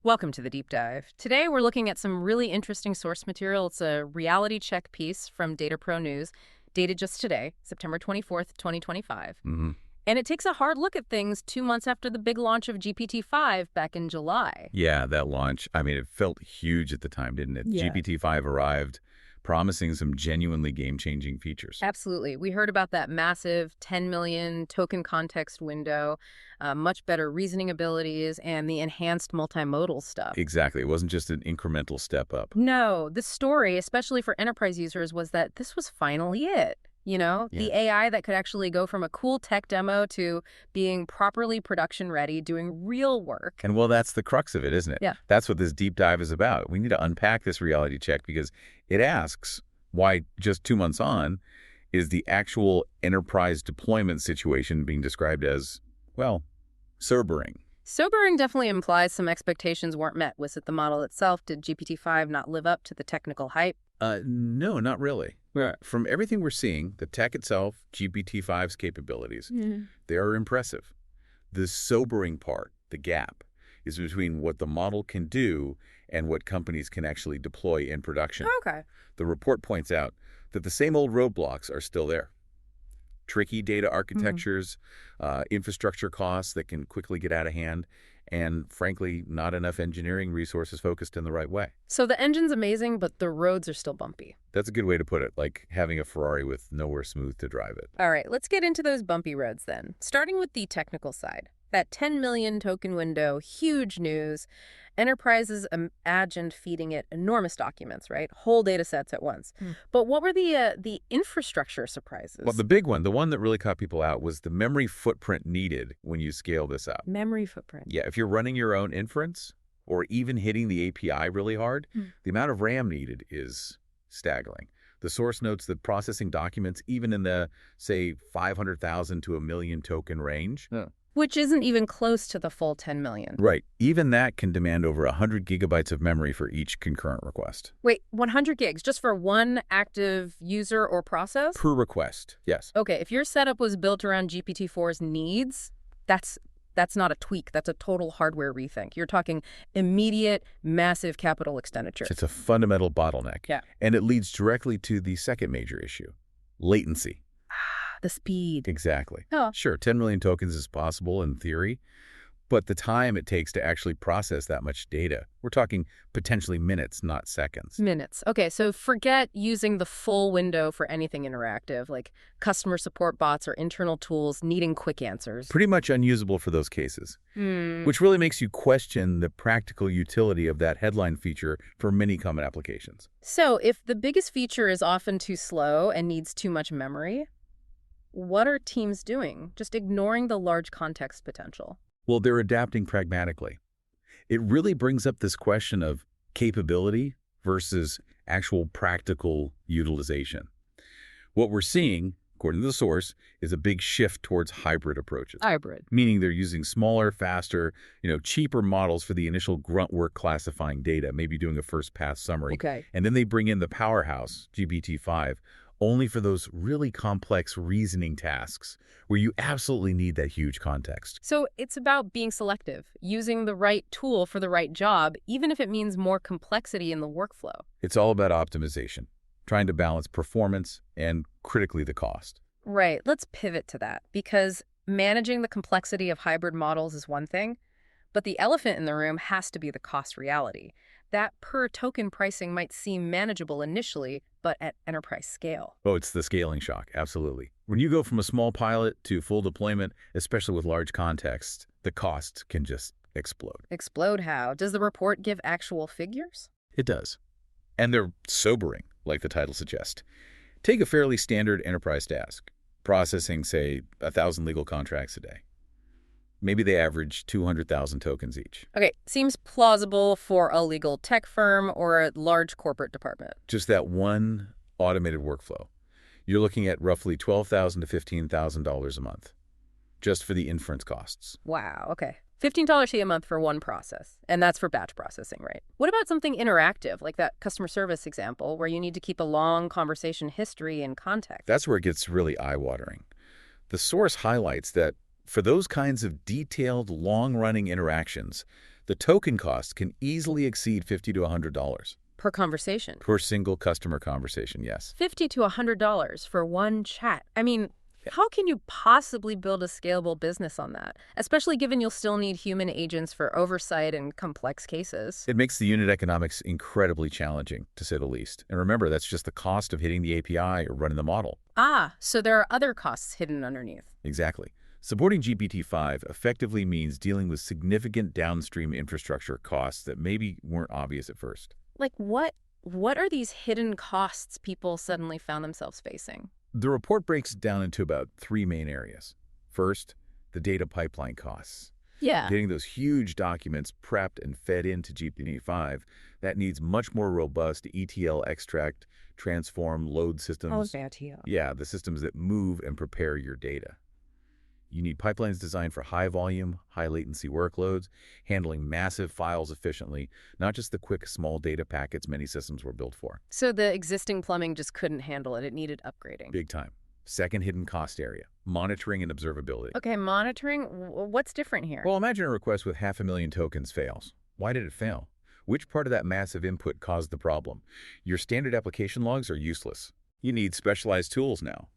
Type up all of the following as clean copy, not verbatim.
Welcome to the deep dive. Today we're looking at some really interesting source material. It's a reality check piece from Data Pro News, dated just today, September 24th, 2025. hmm And it takes a hard look at things 2 months after the big launch of GPT-5 back in July. Yeah, that launch, I mean, it felt huge at the time, didn't it? Yeah. GPT-5 arrived, promising some genuinely game-changing features. Absolutely. We heard about that massive 10 million token context window, much better reasoning abilities, and the enhanced multimodal stuff. Exactly. It wasn't just an incremental step up. No, the story, especially for enterprise users, was that this was finally it. The AI that could actually go from a cool tech demo to being properly production ready, doing real work. And well, that's the crux of it, isn't it? Yeah. That's what this deep dive is about. We need to unpack this reality check because it asks why just 2 months on is the actual enterprise deployment situation being described as, well, sobering. Sobering definitely implies some expectations weren't met. Was it the model itself? Did GPT-5 not live up to the technical hype? No, not really. From everything we're seeing, the tech itself, GPT-5's capabilities, they are impressive. The sobering part, the gap, is between what the model can do and what companies can actually deploy in production. Okay. The report points out that the same old roadblocks are still there. Tricky data architectures, infrastructure costs that can quickly get out of hand, and frankly, not enough engineering resources focused in the right way. So the engine's amazing, but the roads are still bumpy. That's a good way to put it, like having a Ferrari with nowhere smooth to drive it. All right, let's get into those bumpy roads then. Starting with the technical side. That 10 million token window, huge news. Enterprises imagined feeding it enormous documents, right? Whole data sets at once. But what were the infrastructure surprises? Well, the big one, the one that really caught people out, was the memory footprint needed when you scale this out. Memory footprint. Yeah, if you're running your own inference or even hitting the API really hard, the amount of RAM needed is staggering. The source notes that processing documents even in the, say, 500,000 to a million token range. Which isn't even close to the full 10 million. Right. Even that can demand over 100 gigabytes of memory for each concurrent request. Wait, 100 gigs just for one active user or process? Per request, yes. Okay, if your setup was built around GPT-4's needs, that's not a tweak. That's a total hardware rethink. You're talking immediate, massive capital expenditure. It's a fundamental bottleneck. Yeah. And it leads directly to the second major issue, latency. The speed. Exactly. Oh. Sure, 10 million tokens is possible in theory, but the time it takes to actually process that much data, we're talking potentially minutes, not seconds. Minutes. Okay, so forget using the full window for anything interactive, like customer support bots or internal tools needing quick answers. Pretty much unusable for those cases, which really makes you question the practical utility of that headline feature for many common applications. So if the biggest feature is often too slow and needs too much memory, what are teams doing? Just ignoring the large context potential. Well, they're adapting pragmatically. It really brings up this question of capability versus actual practical utilization. What we're seeing, according to the source, is a big shift towards hybrid approaches. Hybrid. Meaning they're using smaller, faster, cheaper models for the initial grunt work classifying data, maybe doing a first pass summary. Okay. And then they bring in the powerhouse, GPT-5, only for those really complex reasoning tasks where you absolutely need that huge context. So it's about being selective, using the right tool for the right job, even if it means more complexity in the workflow. It's all about optimization, trying to balance performance and, critically, the cost. Right. Let's pivot to that, because managing the complexity of hybrid models is one thing, but the elephant in the room has to be the cost reality. That per token pricing might seem manageable initially, but at enterprise scale. Oh, it's the scaling shock, absolutely. When you go from a small pilot to full deployment, especially with large context, the costs can just explode. Explode how? Does the report give actual figures? It does. And they're sobering, like the title suggests. Take a fairly standard enterprise task, processing, say, 1,000 legal contracts a day. Maybe they average 200,000 tokens each. Okay, seems plausible for a legal tech firm or a large corporate department. Just that one automated workflow. You're looking at roughly $12,000 to $15,000 a month, just for the inference costs. Wow, okay. $15 a month for one process, and that's for batch processing, right? What about something interactive, like that customer service example, where you need to keep a long conversation history and context? That's where it gets really eye-watering. The source highlights that for those kinds of detailed, long-running interactions, The token cost can easily exceed $50 to $100 Per conversation. per single customer conversation, yes. $50 to $100 for one chat. I mean, how can you possibly build a scalable business on that? Especially given you'll still need human agents for oversight in complex cases. It makes the unit economics incredibly challenging, to say the least. And remember, that's just the cost of hitting the API or running the model. Ah, so there are other costs hidden underneath. Exactly. Supporting GPT-5 effectively means dealing with significant downstream infrastructure costs that maybe weren't obvious at first. Like what? What are these hidden costs people suddenly found themselves facing? The report breaks it down into about three main areas. First, the data pipeline costs. Yeah. Getting those huge documents prepped and fed into GPT-5, that needs much more robust ETL extract, transform, load systems. Yeah, the systems that move and prepare your data. You need pipelines designed for high volume, high latency workloads, handling massive files efficiently, not just the quick, small data packets many systems were built for. So the existing plumbing just couldn't handle it. It needed upgrading. Big time. Second hidden cost area, monitoring and observability. Okay, monitoring. What's different here? Well, imagine a request with 500,000 tokens fails. Why did it fail? Which part of that massive input caused the problem? Your standard application logs are useless. You need specialized tools now.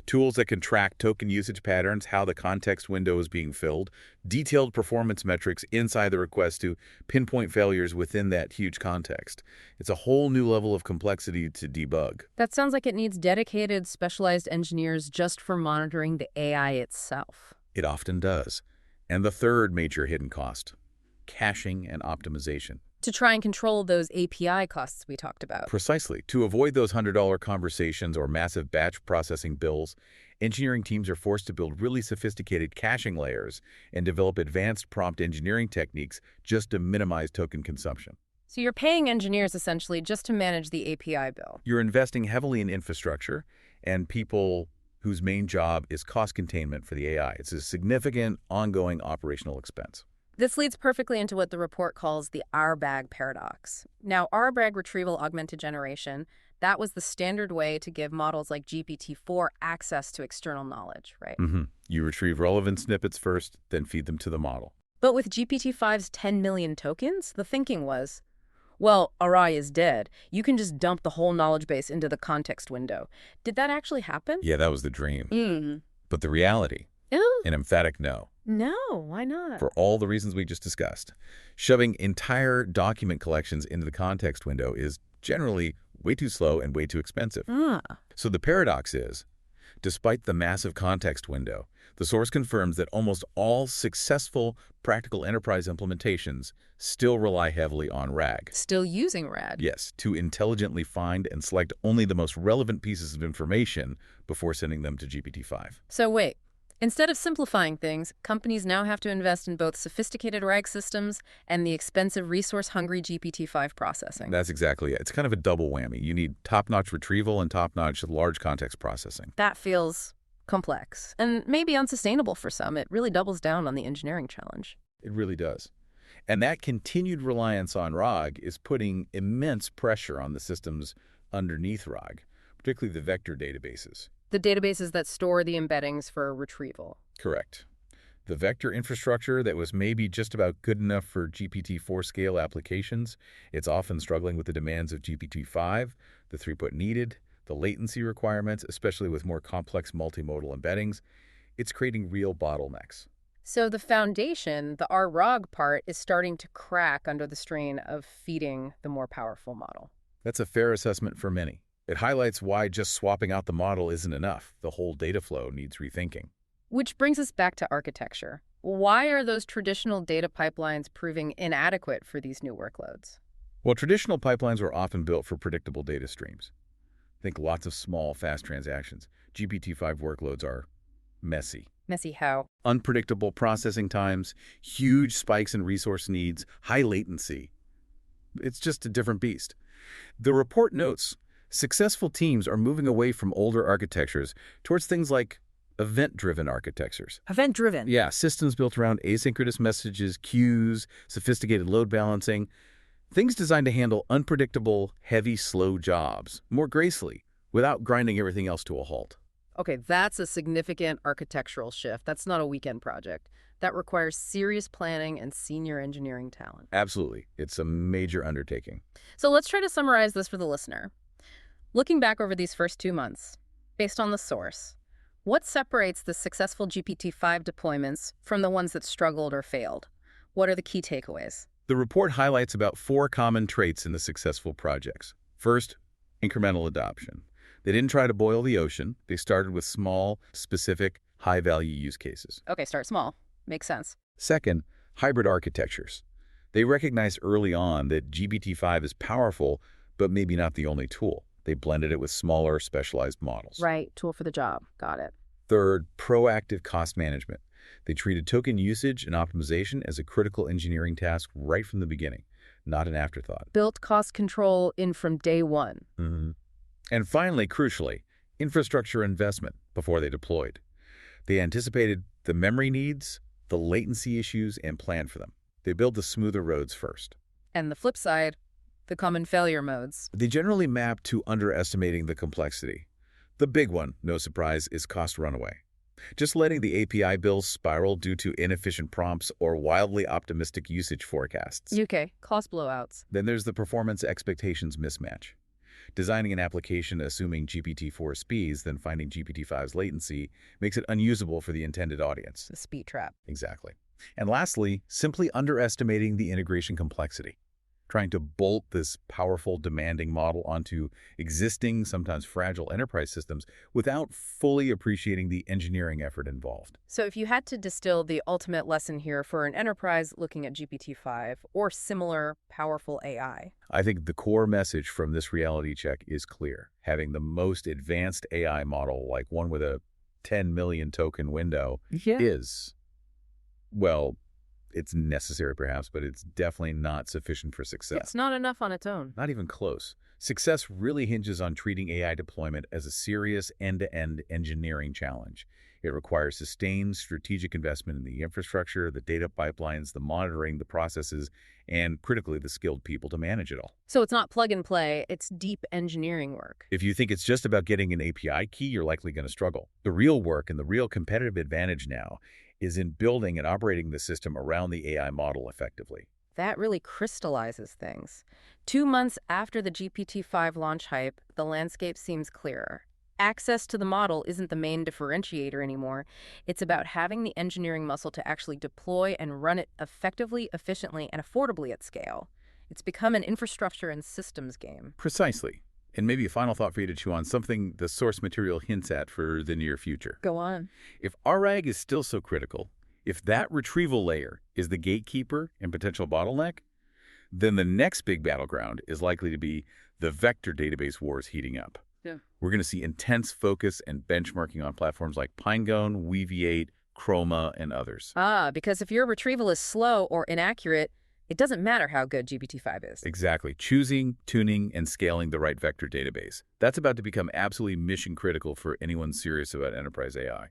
Tools that can track token usage patterns, how the context window is being filled, detailed performance metrics inside the request to pinpoint failures within that huge context. It's a whole new level of complexity to debug. That sounds like it needs dedicated, specialized engineers just for monitoring the AI itself. It often does. And the third major hidden cost, caching and optimization. To try and control those API costs we talked about. Precisely. To avoid those $100 conversations or massive batch processing bills, engineering teams are forced to build really sophisticated caching layers and develop advanced prompt engineering techniques just to minimize token consumption. So you're paying engineers essentially just to manage the API bill. You're investing heavily in infrastructure and people whose main job is cost containment for the AI. It's a significant, ongoing operational expense. This leads perfectly into what the report calls the RBAG paradox. Now, RBAG, Retrieval-Augmented Generation, that was the standard way to give models like GPT-4 access to external knowledge, right? You retrieve relevant snippets first, then feed them to the model. But with GPT-5's 10 million tokens, the thinking was, well, Arai is dead. You can just dump the whole knowledge base into the context window. Did that actually happen? Yeah, that was the dream. But the reality, an emphatic no. No, why not? For all the reasons we just discussed. Shoving entire document collections into the context window is generally way too slow and way too expensive. So the paradox is, despite the massive context window, the source confirms that almost all successful practical enterprise implementations still rely heavily on RAG. Still using RAG? Yes, to intelligently find and select only the most relevant pieces of information before sending them to GPT-5. So wait. Instead of simplifying things, companies now have to invest in both sophisticated RAG systems and the expensive resource-hungry GPT-5 processing. That's exactly it. It's kind of a double whammy. You need top-notch retrieval and top-notch large context processing. That feels complex and maybe unsustainable for some. It really doubles down on the engineering challenge. It really does. And that continued reliance on RAG is putting immense pressure on the systems underneath RAG, particularly the vector databases. The databases that store the embeddings for retrieval. Correct. The vector infrastructure that was maybe just about good enough for GPT-4 scale applications, it's often struggling with the demands of GPT-5, the throughput needed, the latency requirements, especially with more complex multimodal embeddings. It's creating real bottlenecks. So the foundation, the RROG part, is starting to crack under the strain of feeding the more powerful model. That's a fair assessment for many. It highlights why just swapping out the model isn't enough. The whole data flow needs rethinking. Which brings us back to architecture. Why are those traditional data pipelines proving inadequate for these new workloads? Well, traditional pipelines were often built for predictable data streams. Think lots of small, fast transactions. GPT-5 workloads are messy. Messy how? Unpredictable processing times, huge spikes in resource needs, high latency. It's just a different beast. The report notes successful teams are moving away from older architectures towards things like event-driven architectures. Event-driven? Yeah, systems built around asynchronous messages, queues, sophisticated load balancing. Things designed to handle unpredictable, heavy, slow jobs more gracefully without grinding everything else to a halt. Okay, that's a significant architectural shift. That's not a weekend project. That requires serious planning and senior engineering talent. Absolutely. It's a major undertaking. So let's try to summarize this for the listener. Looking back over these first 2 months, based on the source, what separates the successful GPT-5 deployments from the ones that struggled or failed? What are the key takeaways? The report highlights about 4 common traits in the successful projects. First, incremental adoption. They didn't try to boil the ocean. They started with small, specific, high-value use cases. Okay, start small. Makes sense. Second, hybrid architectures. They recognized early on that GPT-5 is powerful, but maybe not the only tool. They blended it with smaller, specialized models. Right, tool for the job. Got it. Third, proactive cost management. They treated token usage and optimization as a critical engineering task right from the beginning, not an afterthought. Built cost control in from day one. And finally, crucially, infrastructure investment before they deployed. They anticipated the memory needs, the latency issues, and planned for them. They built the smoother roads first. And the flip side, the common failure modes. They generally map to underestimating the complexity. The big one, no surprise, is cost runaway. Just letting the API bills spiral due to inefficient prompts or wildly optimistic usage forecasts. UK, cost blowouts. Then there's the performance expectations mismatch. Designing an application assuming GPT-4 speeds, then finding GPT-5's latency, makes it unusable for the intended audience. The speed trap. Exactly. And lastly, simply underestimating the integration complexity. Trying to bolt this powerful, demanding model onto existing, sometimes fragile enterprise systems without fully appreciating the engineering effort involved. So if you had to distill the ultimate lesson here for an enterprise looking at GPT-5 or similar powerful AI. I think the core message from this reality check is clear. Having the most advanced AI model, like one with a 10 million token window, is, well, it's necessary perhaps, but it's definitely not sufficient for success. It's not enough on its own. Not even close. Success really hinges on treating AI deployment as a serious end-to-end engineering challenge. It requires sustained strategic investment in the infrastructure, the data pipelines, the monitoring, the processes, and critically, the skilled people to manage it all. So it's not plug and play, it's deep engineering work. If you think it's just about getting an API key, you're likely going to struggle. The real work and the real competitive advantage now is in building and operating the system around the AI model effectively. That really crystallizes things. 2 months after the GPT-5 launch hype, the landscape seems clearer. Access to the model isn't the main differentiator anymore. It's about having the engineering muscle to actually deploy and run it effectively, efficiently, and affordably at scale. It's become an infrastructure and systems game. Precisely. And maybe a final thought for you to chew on, something the source material hints at for the near future. Go on. If RAG is still so critical, if that retrieval layer is the gatekeeper and potential bottleneck, then the next big battleground is likely to be the vector database wars heating up. We're going to see intense focus and benchmarking on platforms like Pinecone, Weaviate, Chroma, and others. Because if your retrieval is slow or inaccurate, it doesn't matter how good GPT-5 is. Exactly. Choosing, tuning, and scaling the right vector database. That's about to become absolutely mission critical for anyone serious about enterprise AI.